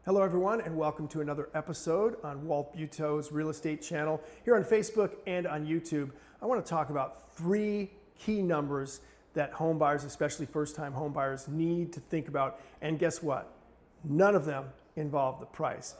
Hello everyone, and welcome to another episode on Walt Buteau's Real Estate channel here on Facebook and on YouTube. I want to talk about three key numbers that home buyers, especially first-time home buyers, need to think about. And guess what? None of them involve the price.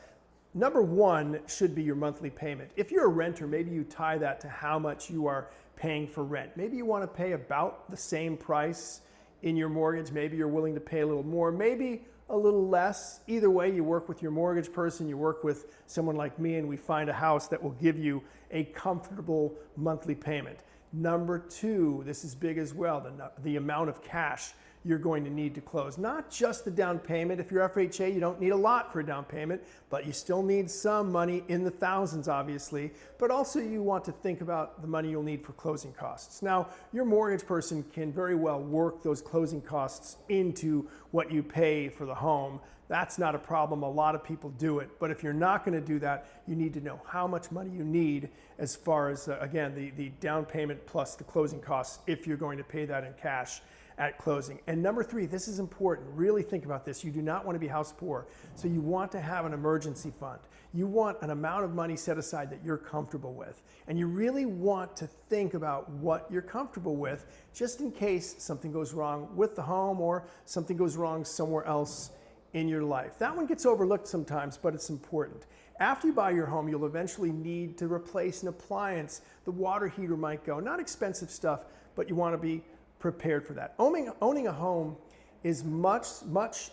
Number one should be your monthly payment. If you're a renter, maybe you tie that to how much you are paying for rent. Maybe you want to pay about the same price in your mortgage. Maybe you're willing to pay a little more, maybe a little less. Either way, you work with your mortgage person, you work with someone like me, and we find a house that will give you a comfortable monthly payment. Number two, this is big as well, the amount of cash you're going to need to close. Not just the down payment. If you're FHA, you don't need a lot for a down payment, but you still need some money in the thousands, obviously. But also you want to think about the money you'll need for closing costs. Now, your mortgage person can very well work those closing costs into what you pay for the home. That's not a problem. A lot of people do it. But if you're not going to do that, you need to know how much money you need as far as, again, the down payment plus the closing costs if you're going to pay that in cash at closing. And number three, this is important. Really think about this. You do not want to be house poor. So you want to have an emergency fund. You want an amount of money set aside that you're comfortable with. And you really want to think about what you're comfortable with just in case something goes wrong with the home or something goes wrong somewhere else in your life. That one gets overlooked sometimes, but it's important. After you buy your home, you'll eventually need to replace an appliance. The water heater might go. Not expensive stuff, but you want to be prepared for that. Owning a home is much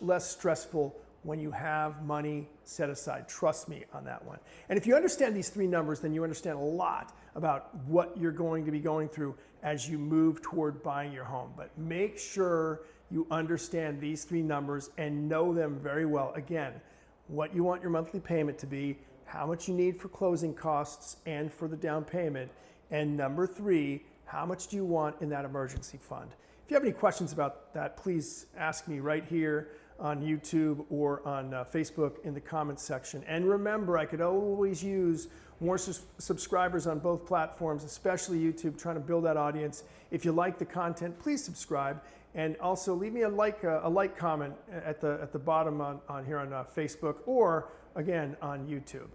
less stressful when you have money set aside. Trust me on that one. And if you understand these three numbers, then you understand a lot about what you're going to be going through as you move toward buying your home. But make sure you understand these three numbers and know them very well. Again, what you want your monthly payment to be, how much you need for closing costs and for the down payment, and number three, how much do you want in that emergency fund? If you have any questions about that, please ask me right here on YouTube or on Facebook in the comments section. And remember, I could always use more subscribers on both platforms, especially YouTube, trying to build that audience. If you like the content, please subscribe. And also leave me a like comment at the bottom on here on Facebook or again on YouTube.